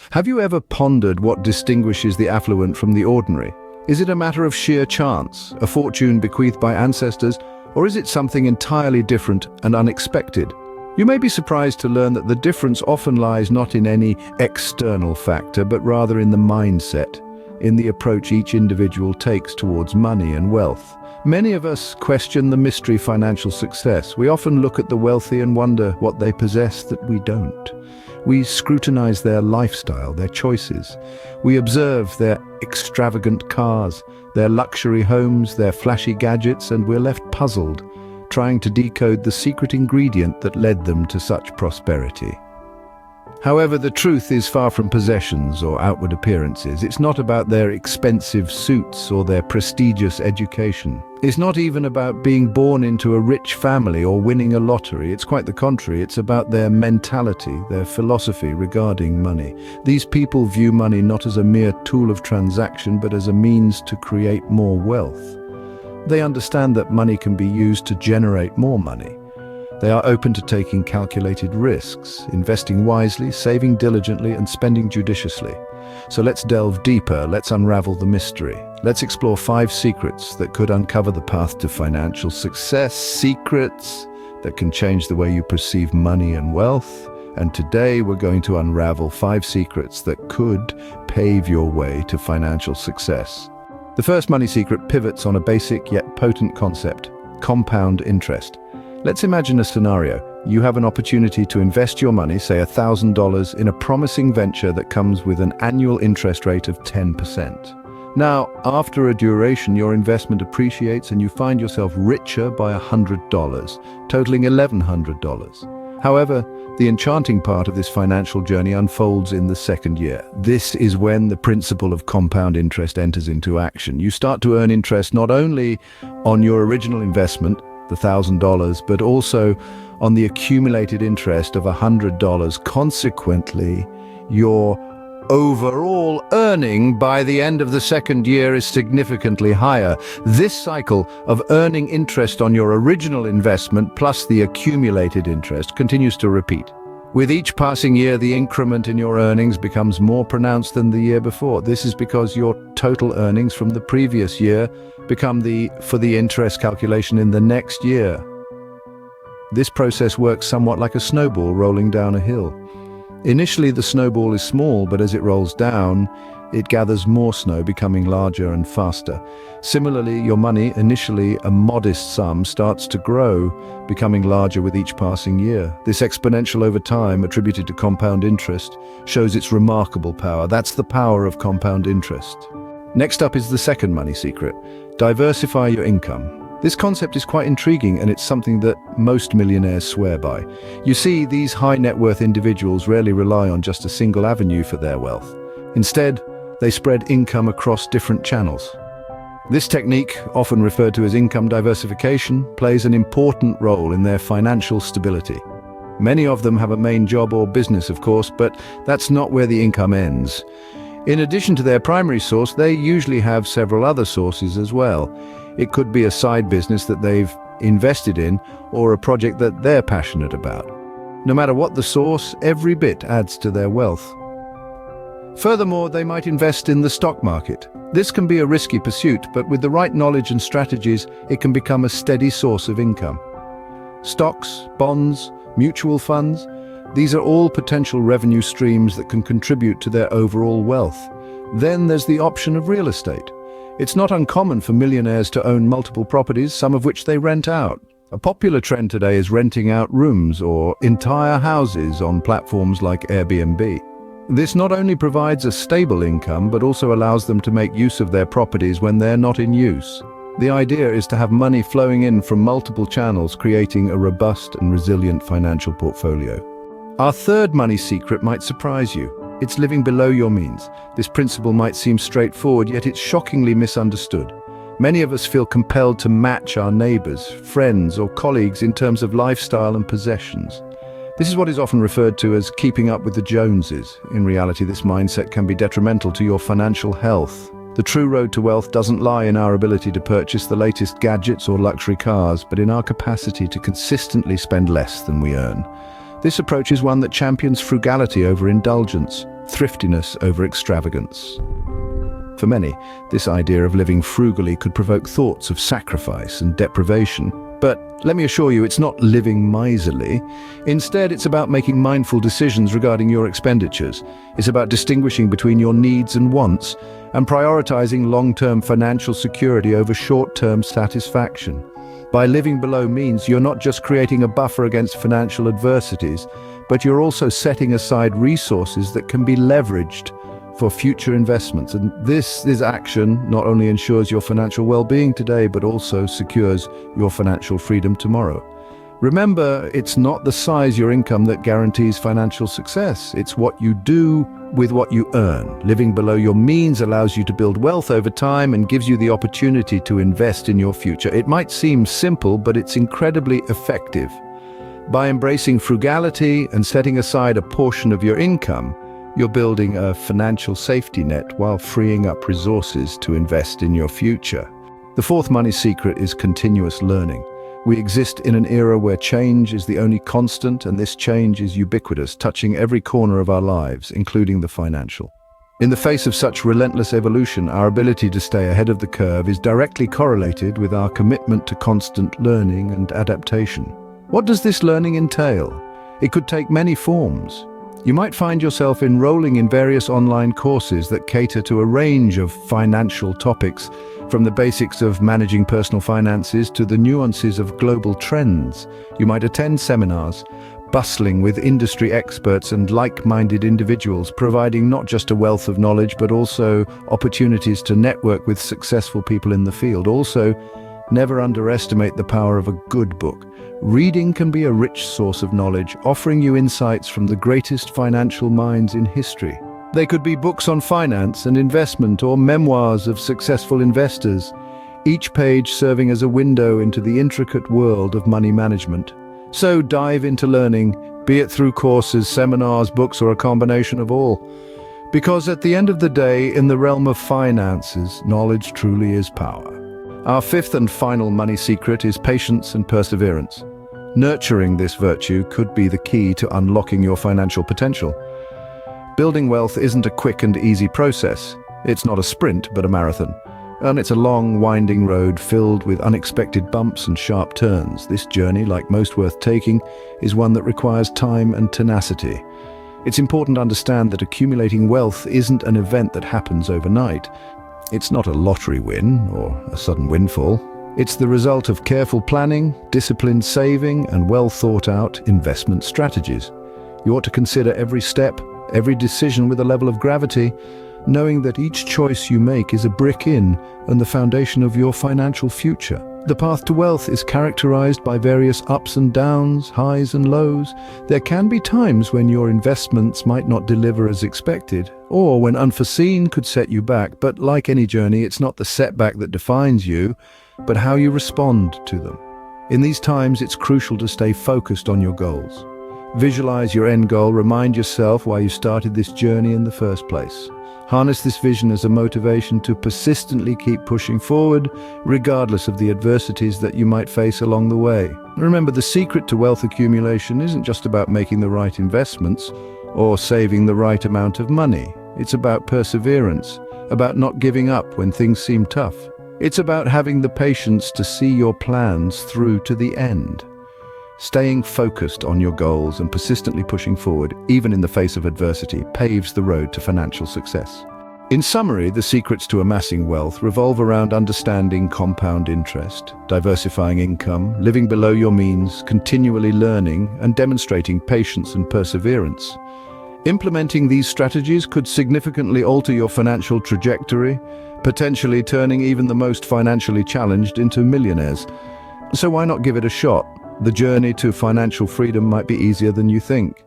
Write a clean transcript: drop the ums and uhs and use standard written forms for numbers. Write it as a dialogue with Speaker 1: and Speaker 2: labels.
Speaker 1: Have you ever pondered what distinguishes the affluent from the ordinary? Is it a matter of sheer chance, a fortune bequeathed by ancestors, or is it something entirely different and unexpected? You may be surprised to learn that the difference often lies not in any external factor, but rather in the mindset, in the approach each individual takes towards money and wealth. Many of us question the mystery of financial success. We often look at the wealthy and wonder what they possess that we don't. We scrutinize their lifestyle, their choices. We observe their extravagant cars, their luxury homes, their flashy gadgets, and we're left puzzled, trying to decode the secret ingredient that led them to such prosperity. However, the truth is far from possessions or outward appearances. It's not about their expensive suits or their prestigious education. It's not even about being born into a rich family or winning a lottery. It's quite the contrary. It's about their mentality, their philosophy regarding money. These people view money not as a mere tool of transaction, but as a means to create more wealth. They understand that money can be used to generate more money. They are open to taking calculated risks, investing wisely, saving diligently, and spending judiciously. So let's delve deeper, let's unravel the mystery. Let's explore 5 secrets that could uncover the path to financial success, secrets that can change the way you perceive money and wealth. And today we're going to unravel 5 secrets that could pave your way to financial success. The first money secret pivots on a basic yet potent concept: compound interest. Let's imagine a scenario. You have an opportunity to invest your money, say $1,000, in a promising venture that comes with an annual interest rate of 10%. Now, after a duration, your investment appreciates and you find yourself richer by $100, totaling $1,100. However, the enchanting part of this financial journey unfolds in the second year. This is when the principle of compound interest enters into action. You start to earn interest not only on your original investment, the $1,000, but also on the accumulated interest of $100. Consequently, your overall earning by the end of the second year is significantly higher. This cycle of earning interest on your original investment plus the accumulated interest continues to repeat. With each passing year, the increment in your earnings becomes more pronounced than the year before. This is because your total earnings from the previous year become for the interest calculation in the next year. This process works somewhat like a snowball rolling down a hill. Initially, the snowball is small, but as it rolls down, it gathers more snow, becoming larger and faster. Similarly, your money, initially a modest sum, starts to grow, becoming larger with each passing year. This exponential over time, attributed to compound interest, shows its remarkable power. That's the power of compound interest. Next up is the second money secret: diversify your income. This concept is quite intriguing, and it's something that most millionaires swear by. You see, these high net worth individuals rarely rely on just a single avenue for their wealth. Instead, they spread income across different channels. This technique, often referred to as income diversification, plays an important role in their financial stability. Many of them have a main job or business, of course, but that's not where the income ends. In addition to their primary source, they usually have several other sources as well. It could be a side business that they've invested in, or a project that they're passionate about. No matter what the source, every bit adds to their wealth. Furthermore, they might invest in the stock market. This can be a risky pursuit, but with the right knowledge and strategies, it can become a steady source of income. Stocks, bonds, mutual funds, these are all potential revenue streams that can contribute to their overall wealth. Then there's the option of real estate. It's not uncommon for millionaires to own multiple properties, some of which they rent out. A popular trend today is renting out rooms or entire houses on platforms like Airbnb. This not only provides a stable income, but also allows them to make use of their properties when they're not in use. The idea is to have money flowing in from multiple channels, creating a robust and resilient financial portfolio. Our third money secret might surprise you. It's living below your means. This principle might seem straightforward, yet it's shockingly misunderstood. Many of us feel compelled to match our neighbors, friends, or colleagues in terms of lifestyle and possessions. This is what is often referred to as keeping up with the Joneses. In reality, this mindset can be detrimental to your financial health. The true road to wealth doesn't lie in our ability to purchase the latest gadgets or luxury cars, but in our capacity to consistently spend less than we earn. This approach is one that champions frugality over indulgence. thriftiness over extravagance. For many, this idea of living frugally could provoke thoughts of sacrifice and deprivation. But let me assure you, it's not living miserly. Instead, it's about making mindful decisions regarding your expenditures. It's about distinguishing between your needs and wants and prioritizing long-term financial security over short-term satisfaction. By living below means, you're not just creating a buffer against financial adversities, but you're also setting aside resources that can be leveraged for future investments. And this action not only ensures your financial well-being today, but also secures your financial freedom tomorrow. Remember, it's not the size of your income that guarantees financial success. It's what you do with what you earn. Living below your means allows you to build wealth over time and gives you the opportunity to invest in your future. It might seem simple, but it's incredibly effective. By embracing frugality and setting aside a portion of your income, you're building a financial safety net while freeing up resources to invest in your future. The fourth money secret is continuous learning. We exist in an era where change is the only constant, and this change is ubiquitous, touching every corner of our lives, including the financial. In the face of such relentless evolution, our ability to stay ahead of the curve is directly correlated with our commitment to constant learning and adaptation. What does this learning entail? It could take many forms. You might find yourself enrolling in various online courses that cater to a range of financial topics, from the basics of managing personal finances to the nuances of global trends. You might attend seminars, bustling with industry experts and like-minded individuals, providing not just a wealth of knowledge, but also opportunities to network with successful people in the field. Also, never underestimate the power of a good book. Reading can be a rich source of knowledge, offering you insights from the greatest financial minds in history. They could be books on finance and investment or memoirs of successful investors, each page serving as a window into the intricate world of money management. So dive into learning, be it through courses, seminars, books, or a combination of all. Because at the end of the day, in the realm of finances, knowledge truly is power. Our fifth and final money secret is patience and perseverance. Nurturing this virtue could be the key to unlocking your financial potential. Building wealth isn't a quick and easy process. It's not a sprint, but a marathon. And it's a long, winding road filled with unexpected bumps and sharp turns. This journey, like most worth taking, is one that requires time and tenacity. It's important to understand that accumulating wealth isn't an event that happens overnight. It's not a lottery win or a sudden windfall. It's the result of careful planning, disciplined saving, and well-thought-out investment strategies. You ought to consider every step, every decision with a level of gravity, knowing that each choice you make is a brick in and the foundation of your financial future. The path to wealth is characterized by various ups and downs, highs and lows. There can be times when your investments might not deliver as expected, or when unforeseen could set you back. But like any journey, it's not the setback that defines you, but how you respond to them. In these times, it's crucial to stay focused on your goals. Visualize your end goal, remind yourself why you started this journey in the first place. Harness this vision as a motivation to persistently keep pushing forward, regardless of the adversities that you might face along the way. Remember, the secret to wealth accumulation isn't just about making the right investments or saving the right amount of money. It's about perseverance, about not giving up when things seem tough. It's about having the patience to see your plans through to the end. Staying focused on your goals and persistently pushing forward, even in the face of adversity, paves the road to financial success. In summary, the secrets to amassing wealth revolve around understanding compound interest, diversifying income, living below your means, continually learning, and demonstrating patience and perseverance. Implementing these strategies could significantly alter your financial trajectory, potentially turning even the most financially challenged into millionaires. So why not give it a shot? The journey to financial freedom might be easier than you think.